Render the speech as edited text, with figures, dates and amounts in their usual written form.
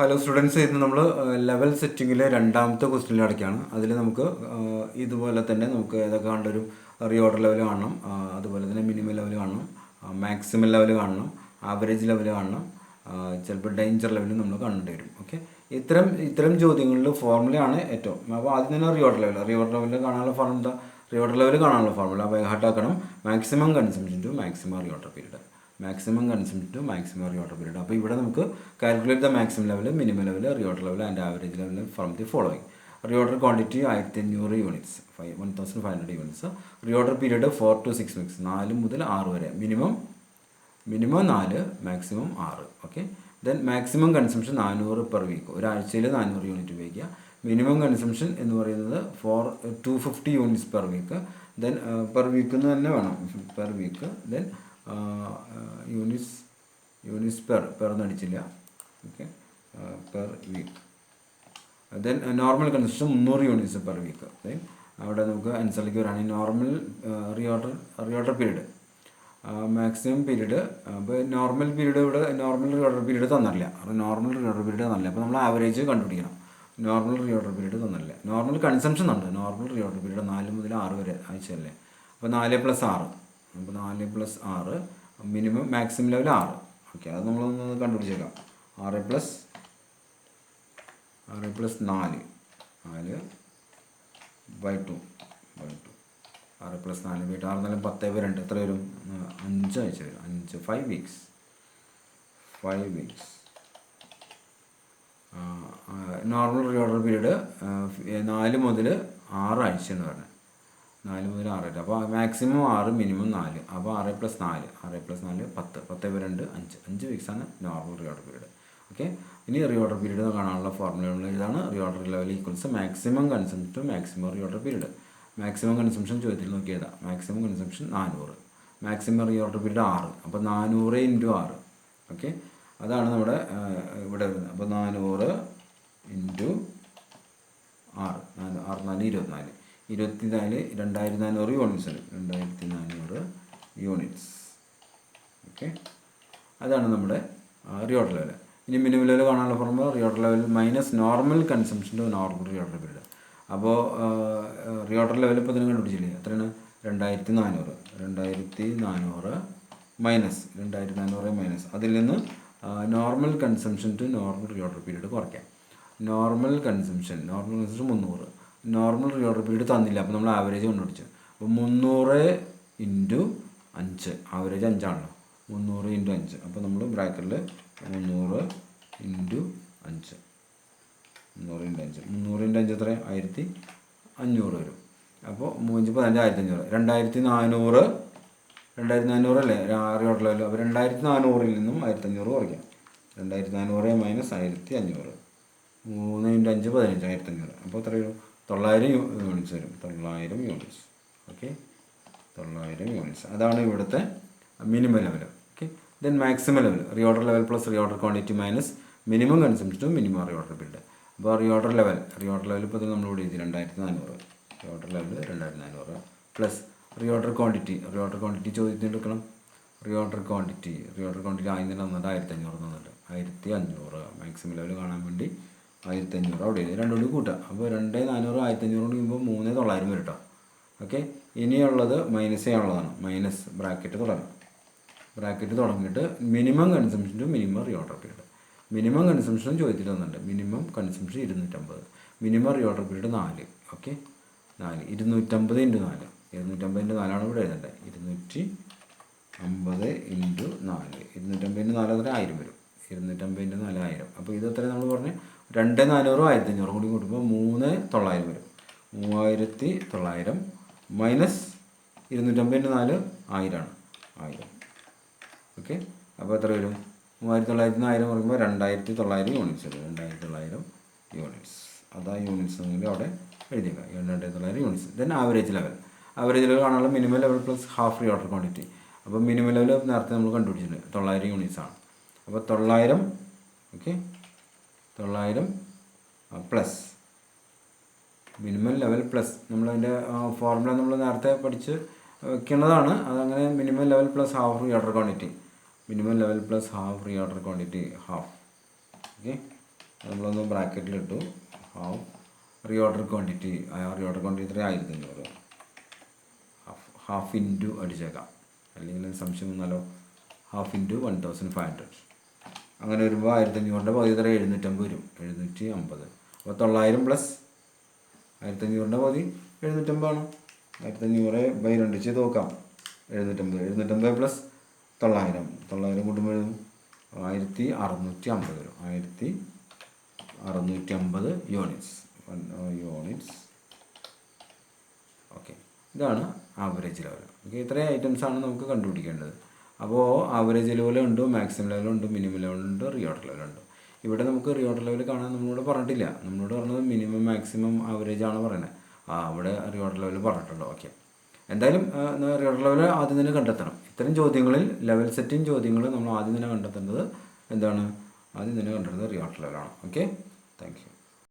Hello students, ഇന്ന് നമ്മൾ level സെറ്റിങ്ങിലെ രണ്ടാമത്തെ ക്വസ്റ്റ്യനിലടക്കാണ്. അതിൽ നമുക്ക് ഇതുപോലെ തന്നെ നമുക്ക് ഏതൊക്കെ കണ്ടൊരു റീഓർഡർ ലെവൽ കാണണം, അതുപോലെ തന്നെ മിനിമം ലെവൽ കാണണം, മാക്സിമം ലെവൽ കാണണം, ആവറേജ് ലെവൽ കാണണം, ചിലപ്പോൾ ഡേഞ്ചർ ലെവലും നമ്മൾ കാണേണ്ടി വരും. ഓക്കെ, ഇത്തരം ചോദ്യങ്ങളിൽ ഫോർമുലയാണ് ഏറ്റവും. അപ്പോൾ ആദ്യം തന്നെ റീഓർഡർ ലെവൽ കാണാനുള്ള ഫോർമുല എന്താ? റീഓർഡർ ലെവൽ കാണാനുള്ള ഫോർമുല ബൈ ഹാർട്ട് ആക്കണം. Maximum consumption to maximum reorder period. Maximum consumption to maximum reorder period. അപ്പോൾ ഇവിടെ നമുക്ക് calculate the maximum level, minimum level, reorder level and average level from the following. Reorder quantity 1500 units, 1500 units. Reorder period 4 to 6 weeks, 4 മുതൽ 6 വരെ. Minimum 4, maximum 6. Okay, then maximum consumption 400 per week, ഒരാഴ്ചയിൽ 400 unit ഉപയോഗിക്കുക. Minimum consumption എന്ന് പറയുന്നത് 250 units per week. Then per week എന്ന് തന്നെ വേണം, per week. Then units per നടിച്ചില്ല. Okay, per week. Then normal consumption 300 units per week. Then അവിടെ നമുക്ക് ആൻസറിലേക്ക് വരികയാണെങ്കിൽ normal reorder period, maximum period. അപ്പോൾ നോർമൽ പീരീഡ് ഇവിടെ നോർമൽ റീഓർഡർ പീരീഡ് തന്നില്ല. അപ്പോൾ നമ്മൾ ആവറേജ് കണ്ടുപിടിക്കണം. നോർമൽ റീഓർഡർ പീരീഡ് തന്നില്ല. നോർമൽ കൺസംഷൻ ഉണ്ട്. നോർമൽ റീഓർഡർ പീരീഡ് 4 മുതൽ 6 വരെ ആഴ്ചയല്ലേ. അപ്പോൾ 4 + 6, അപ്പോൾ 4 + 6 മിനിമം, മാക്സിമം ലെവൽ 6. ഓക്കെ, അത് നമ്മളൊന്ന് കണ്ടുപിടിച്ചേക്കാം. 6 + 4 4/2 6 + 4/2 6 4 10/2 എത്ര വരും? 5 ആഴ്ച വരും. 5 വീക്സ്. നോർമൽ റീഓർഡർ പീരീഡ് 4 മുതൽ 6 ആഴ്ച എന്ന് പറഞ്ഞാൽ 4 മുതൽ 6 ആയിട്ട്. അപ്പോൾ മാക്സിമം 6, മിനിമം 4. അപ്പോൾ 6 + 4 10 10/2 5 വീക്സാണ് നോർമൽ റീഓർഡർ പീരീഡ്. ഓക്കെ, ഇനി റീഓർഡർ പീരീഡ് കാണാനുള്ള ഫോർമുല ഇതാണ്. Reorder level equals maximum consumption to maximum reorder period. Maximum consumption ചോദ്യത്തിൽ നോക്കിയതാ. Maximum consumption 400, maximum reorder period 6. അപ്പോൾ 400 × 6. ഓക്കെ, അതാണ് നമ്മുടെ ഇവിടെ വരുന്നത്. അപ്പോൾ 400 × 6, 24 24 യൂണിറ്റ്സ് വരും. 2400 യൂണിറ്റ്സ്. ഓക്കെ, അതാണ് നമ്മുടെ റീഓർഡർ ലെവൽ. ഇനി മിനിമം ലെവൽ കാണാനുള്ള formula reorder level minus normal consumption to normal reorder period. അപ്പോൾ റീഓർഡർ ലെവൽ ഇപ്പോൾ തന്നെ കണ്ടുപിടിച്ചില്ലേ? എത്രയാണ്? 2400 മൈനസ് 2400 മൈനസ് അതിൽ നിന്ന് normal consumption to normal reorder period കുറയ്ക്കാം. Normal consumption 300. Normal reorder period തന്നില്ല, അപ്പോൾ നമ്മൾ ആവറേജ് കണ്ടുപിടിച്ചു. അപ്പോൾ 300 × 5, ആവറേജ് 5 ആണല്ലോ. 300 × 5. അപ്പോൾ നമ്മൾ ബ്രാക്കറ്റിൽ 300 × 5 എത്ര? 1500 വരും. അപ്പോൾ 3 × 5 1500. 2400 അല്ലേ റീഓർഡർ ലെവൽ. അപ്പോൾ 2400 നിന്നും 1500 കുറയ്ക്കാം. 2400 മൈനസ് 1500, 3 × 5 15, 1500. അപ്പോൾ എത്ര വരും? 900 യൂണിറ്റ്സ് വരും. 900 യൂണിറ്റ്സ്. Okay, 900 units. അതാണ് ഇവിടുത്തെ minimum level. Okay, then maximum level reorder level plus reorder quantity minus minimum consumption to minimum reorder period. അപ്പോൾ റീഓർഡർ ലെവൽ ഇപ്പോൾ നമ്മൾ ഇവിടെ എഴുതി 2400. Reorder level 2400 plus reorder quantity ചോദ്യത്തിന് എടുക്കണം. റീഓർഡർ ക്വാണ്ടിറ്റി ആദ്യം തന്നെ തന്നിട്ട് 1500 തന്നിട്ട് 1500. മാക്സിമം ലെവൽ കാണാൻ വേണ്ടി 1500 അവിടെ എഴുതി. രണ്ടും കൂടി കൂട്ടുക. അപ്പോൾ 2400 1500 കഴിയുമ്പോൾ 3900 വരും കേട്ടോ. ഓക്കെ, ഇനിയുള്ളത് മൈനസ് ചെയ്യാനുള്ളതാണ്. മൈനസ് ബ്രാക്കറ്റ് തുടങ്ങിയിട്ട് minimum consumption to minimum reorder period. Minimum consumption ചോദിച്ചിട്ട് തന്നിട്ടുണ്ട്. Minimum consumption 250, minimum reorder period 4. Okay, 4 250 × 4 250 × 4 ആണ് ഇവിടെ എഴുതേണ്ടത്. 250 × 4 250 × 4 1000 വരും. 250 × 4 1000. അപ്പോൾ ഇത് എത്ര നമ്മൾ പറഞ്ഞു? 2400 1500 കൂടി കൂട്ടുമ്പോൾ 3900 വരും. 3900 മൈനസ് 250 × 4 1000 ആണ്. ഓക്കെ, അപ്പോൾ എത്ര വരും? 3900 പറയുമ്പോൾ 2900 യൂണിറ്റ്സ് വരും. 2900 യൂണിറ്റ്സ്. അതാ യൂണിറ്റ്സ് എന്നെങ്കിൽ അവിടെ എഴുതിയേക്കാം. 2900 യൂണിറ്റ്സ്. ദെൻ ആവറേജ് ലെവൽ കാണാനുള്ള minimum level plus half reorder quantity. അപ്പോൾ മിനിമം ലെവൽ നേരത്തെ നമ്മൾ കണ്ടുപിടിച്ചിട്ടുണ്ട്. 900 യൂണിറ്റ്സ് ആണ്. അപ്പോൾ 900. Okay, 900 plus minimum level plus നമ്മളതിൻ്റെ ഫോർമുല നമ്മൾ നേരത്തെ പഠിച്ച് വെക്കേണ്ടതാണ്. അതങ്ങനെ minimum level plus half reorder quantity. Half. Okay, നമ്മളൊന്ന് ബ്രാക്കറ്റിലിട്ടു. റീഓർഡർ ക്വാണ്ടിറ്റി 1500 ഹാഫ് ഇൻറ്റു അടിച്ചേക്കാം, അല്ലെങ്കിൽ സംശയം വന്നാലോ. ഹാഫ് ഇൻറ്റു 1500 അങ്ങനെ വരുമ്പോൾ 1500 പകുതി എത്ര? 750 വരും. 750. അപ്പോൾ 900 പ്ലസ് 1500 പകുതി 750 ആണ്. 1500/2 ചെയ്ത് നോക്കാം. 750 പ്ലസ് 900 കൂട്ടുമ്പോൾ 1650 വരും. 1650 യൂണിറ്റ്സ്. ഓക്കെ, ഇതാണ് ആവറേജ് ലെവൽ. ഓക്കെ, ഇത്രയും ഐറ്റംസാണ് നമുക്ക് കണ്ടുപിടിക്കേണ്ടത്. അപ്പോൾ ആവറേജ് ലെവലുണ്ട്, മാക്സിമം ലെവലുണ്ട്, മിനിമം ലെവലുണ്ട്, റീഓർഡർ ലെവലുണ്ട്. ഇവിടെ നമുക്ക് റീഓർഡർ ലെവൽ കാണാൻ നമ്മളോട് പറഞ്ഞിട്ടില്ല. നമ്മളോട് പറഞ്ഞത് മിനിമം മാക്സിമം ആവറേജ് ആണ് പറയുന്നത്. അവിടെ റീഓർഡർ ലെവൽ പറഞ്ഞിട്ടുണ്ടോ? ഓക്കെ, എന്തായാലും റീഓർഡർ ലെവൽ ആദ്യം തന്നെ കണ്ടെത്തണം. ഇത്തരം ചോദ്യങ്ങളിൽ ലെവൽ സെറ്റിംഗ് ചോദ്യങ്ങൾ നമ്മൾ ആദ്യം തന്നെ കണ്ടെത്തേണ്ടത് എന്താണ്? ആദ്യം തന്നെ കണ്ടെത്തുന്നത് റീഓർഡർ ലെവലാണ്. Okay, thank you.